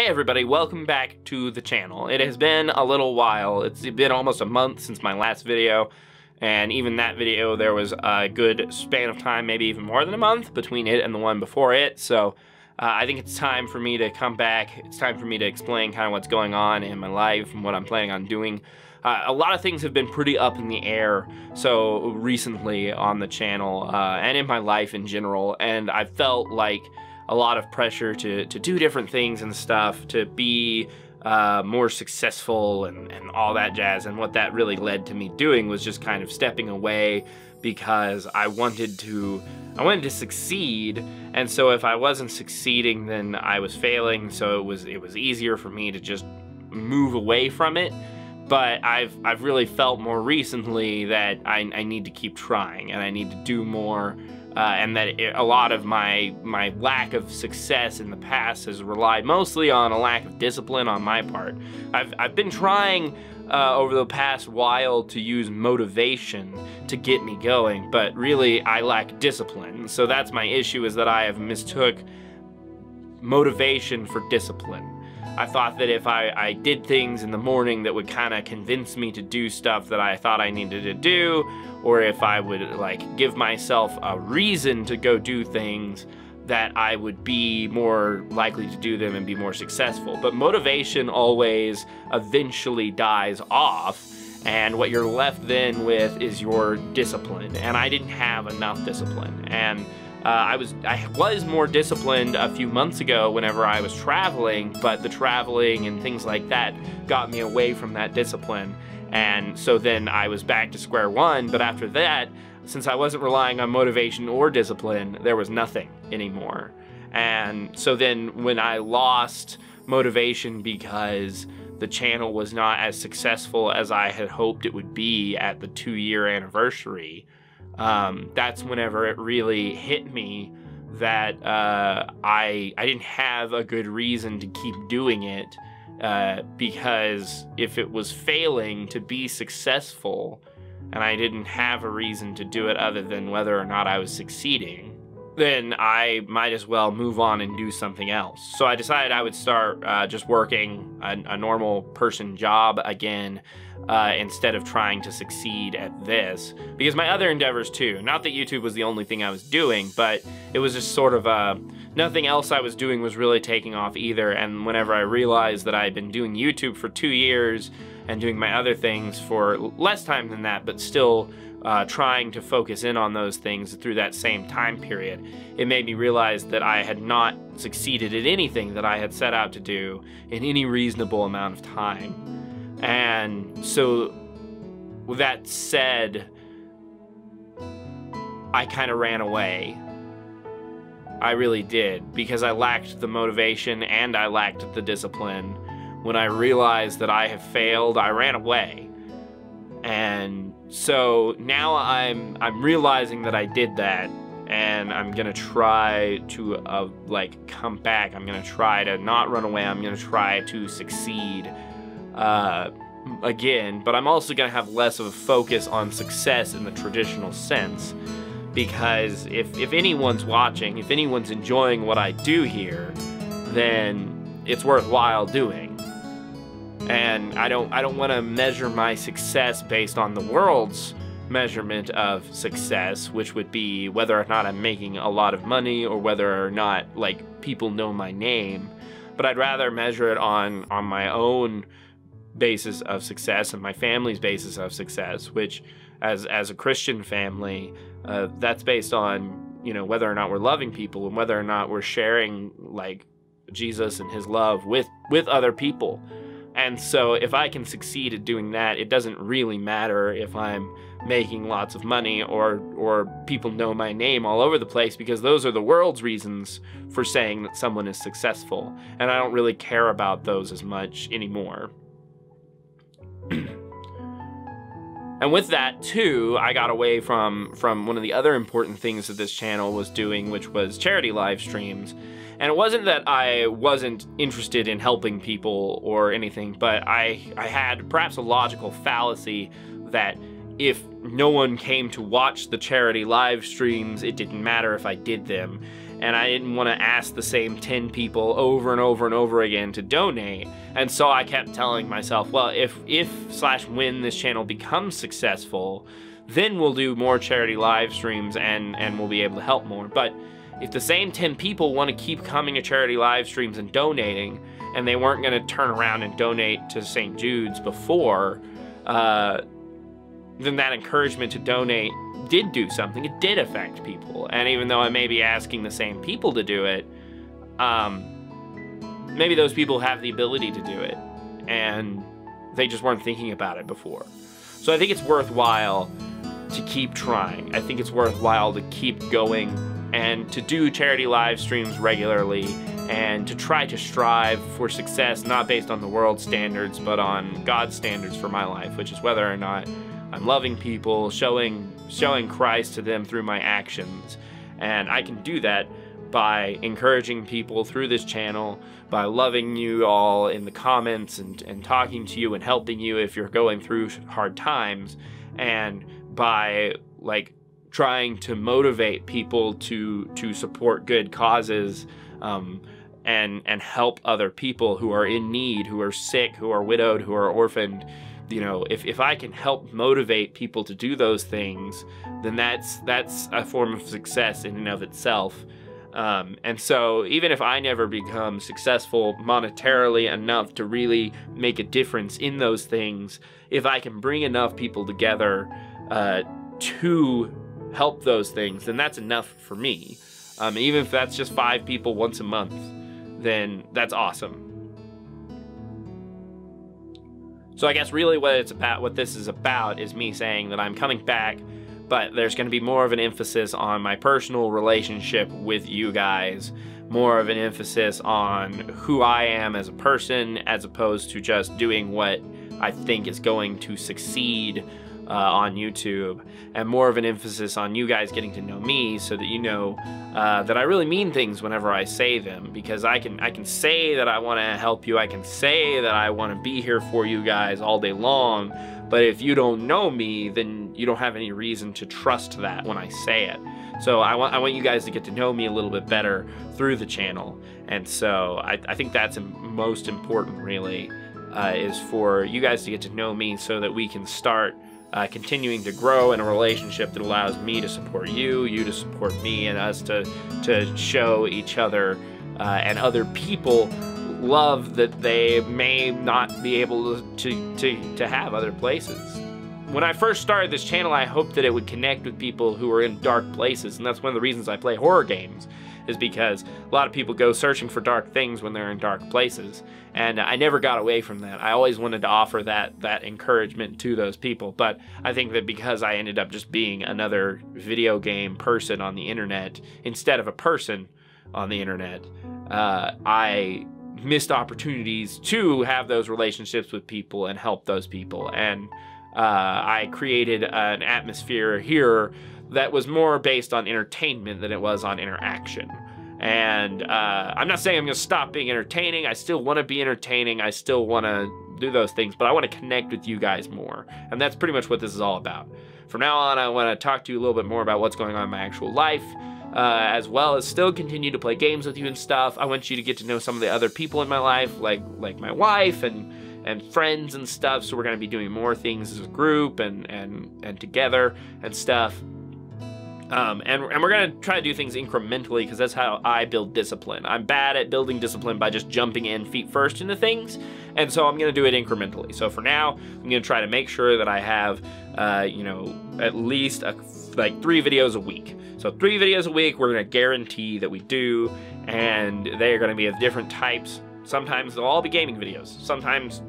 Hey everybody, welcome back to the channel. It has been a little while. It's been almost a month since my last video, and even that video there was a good span of time, maybe even more than a month, between it and the one before it. So I think it's time for me to come back. It's time for me to explain kind of what's going on in my life and what I'm planning on doing. A lot of things have been pretty up in the air so recently on the channel and in my life in general, and I felt like a lot of pressure to do different things and stuff, to be more successful and all that jazz. And what that really led to me doing was just kind of stepping away, because I wanted to succeed. And so if I wasn't succeeding, then I was failing. So it was easier for me to just move away from it. But I've really felt more recently that I need to keep trying, and I need to do more. And that a lot of my lack of success in the past has relied mostly on a lack of discipline on my part. I've been trying over the past while to use motivation to get me going, but really I lack discipline. So that's my issue, is that I have mistook motivation for discipline. I thought that if I did things in the morning that would kind of convince me to do stuff that I thought I needed to do, or if I would like give myself a reason to go do things, that I would be more likely to do them and be more successful. But motivation always eventually dies off, and what you're left then with is your discipline. And I didn't have enough discipline. And I was more disciplined a few months ago whenever I was traveling, but the traveling and things like that got me away from that discipline. And so then I was back to square one. But after that, since I wasn't relying on motivation or discipline, there was nothing anymore. And so then when I lost motivation because the channel was not as successful as I had hoped it would be at the 2-year anniversary, that's whenever it really hit me that I didn't have a good reason to keep doing it, because if it was failing to be successful and I didn't have a reason to do it other than whether or not I was succeeding, then I might as well move on and do something else. So I decided I would start just working a normal person job again, instead of trying to succeed at this, because my other endeavors too, not that YouTube was the only thing I was doing, but it was just sort of nothing else I was doing was really taking off either. And whenever I realized that I had been doing YouTube for 2 years and doing my other things for less time than that, but still trying to focus in on those things through that same time period, it made me realize that I had not succeeded at anything that I had set out to do in any reasonable amount of time. And so, with that said, I kind of ran away. I really did, because I lacked the motivation and I lacked the discipline. When I realized that I have failed, I ran away. And so now I'm realizing that I did that, and I'm gonna try to like come back. I'm gonna try to not run away. I'm gonna try to succeed again, but I'm also gonna have less of a focus on success in the traditional sense, because if anyone's watching, if anyone's enjoying what I do here, then it's worthwhile doing. And I don't want to measure my success based on the world's measurement of success, which would be whether or not I'm making a lot of money or whether or not like people know my name. But I'd rather measure it on my own basis of success and my family's basis of success, which as a Christian family, that's based on, you know, whether or not we're loving people and whether or not we're sharing like Jesus and his love with other people. And so if I can succeed at doing that, it doesn't really matter if I'm making lots of money or people know my name all over the place, because those are the world's reasons for saying that someone is successful. And I don't really care about those as much anymore. And with that too, I got away from one of the other important things that this channel was doing, which was charity live streams. And it wasn't that I wasn't interested in helping people or anything, but I had perhaps a logical fallacy that if no one came to watch the charity live streams, it didn't matter if I did them. and I didn't want to ask the same 10 people over and over and over again to donate. And so I kept telling myself, well, if/when this channel becomes successful, then we'll do more charity live streams and we'll be able to help more. But if the same 10 people want to keep coming to charity live streams and donating, and they weren't going to turn around and donate to St. Jude's before, then that encouragement to donate did do something. It did affect people. And even though I may be asking the same people to do it, maybe those people have the ability to do it, and they just weren't thinking about it before. So I think it's worthwhile to keep trying. I think it's worthwhile to keep going and to do charity live streams regularly and to try to strive for success, not based on the world's standards, but on God's standards for my life, which is whether or not I'm loving people, showing Christ to them through my actions. And I can do that by encouraging people through this channel, by loving you all in the comments and talking to you and helping you if you're going through hard times, and by like trying to motivate people to support good causes, and help other people who are in need, who are sick, who are widowed, who are orphaned. You know, if I can help motivate people to do those things, then that's a form of success in and of itself. And so even if I never become successful monetarily enough to really make a difference in those things, if I can bring enough people together to help those things, then that's enough for me. Even if that's just 5 people once a month, then that's awesome. So I guess really what this is about is me saying that I'm coming back, but there's going to be more of an emphasis on my personal relationship with you guys, more of an emphasis on who I am as a person, as opposed to just doing what I think is going to succeed on YouTube, and more of an emphasis on you guys getting to know me, so that you know that I really mean things whenever I say them, because I can say that I want to help you, I can say that I want to be here for you guys all day long, but if you don't know me, then you don't have any reason to trust that when I say it. So I want you guys to get to know me a little bit better through the channel, and so I think that's most important, really, is for you guys to get to know me so that we can start continuing to grow in a relationship that allows me to support you, you to support me, and us to show each other and other people love that they may not be able to have other places. When I first started this channel, I hoped that it would connect with people who are in dark places, and that's one of the reasons I play horror games, is because a lot of people go searching for dark things when they're in dark places, and I never got away from that. I always wanted to offer that encouragement to those people, but I think that because I ended up just being another video game person on the internet instead of a person on the internet, I missed opportunities to have those relationships with people and help those people, and I created an atmosphere here that was more based on entertainment than it was on interaction. And I'm not saying I'm going to stop being entertaining. I still want to be entertaining. I still want to do those things, but I want to connect with you guys more. And that's pretty much what this is all about. From now on, I want to talk to you a little bit more about what's going on in my actual life, as well as still continue to play games with you and stuff. I want you to get to know some of the other people in my life, like my wife and friends and stuff. So we're going to be doing more things as a group and together and stuff. And we're going to try to do things incrementally, because that's how I build discipline. I'm bad at building discipline by just jumping in feet first into things, and so I'm going to do it incrementally. So for now, I'm going to try to make sure that I have, at least like 3 videos a week. So 3 videos a week, we're going to guarantee that we do, and they are going to be of different types. Sometimes they'll all be gaming videos. Sometimes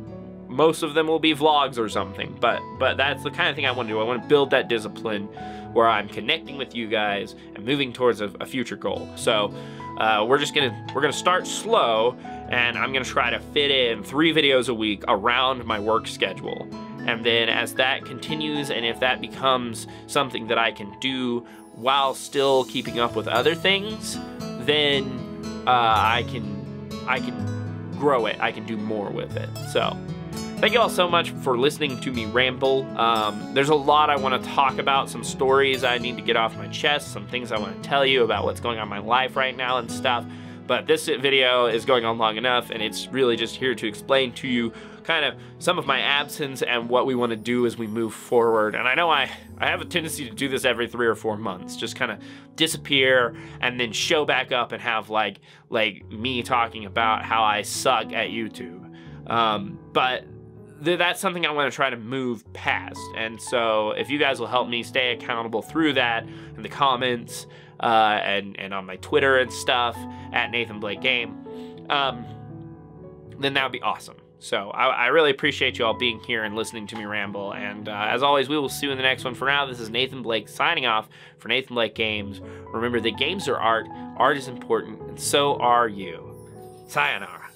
most of them will be vlogs or something, but that's the kind of thing I want to do. I want to build that discipline where I'm connecting with you guys and moving towards a future goal. So we're gonna start slow, and I'm gonna try to fit in 3 videos a week around my work schedule. And then as that continues, and if that becomes something that I can do while still keeping up with other things, then I can grow it. I can do more with it. So thank you all so much for listening to me ramble. There's a lot I want to talk about, some stories I need to get off my chest, some things I want to tell you about what's going on in my life right now and stuff. But this video is going on long enough, and it's really just here to explain to you kind of some of my absence and what we want to do as we move forward. And I know I have a tendency to do this every 3 or 4 months, just kind of disappear and then show back up and have like me talking about how I suck at YouTube. But that's something I want to try to move past. And so if you guys will help me stay accountable through that in the comments and on my Twitter and stuff at Nathanblakegames, then that would be awesome. So I really appreciate you all being here and listening to me ramble. And as always, we will see you in the next one. For now, this is Nathan Blake signing off for Nathanblakegames. Remember that games are art is important, and so are you. Sayonara.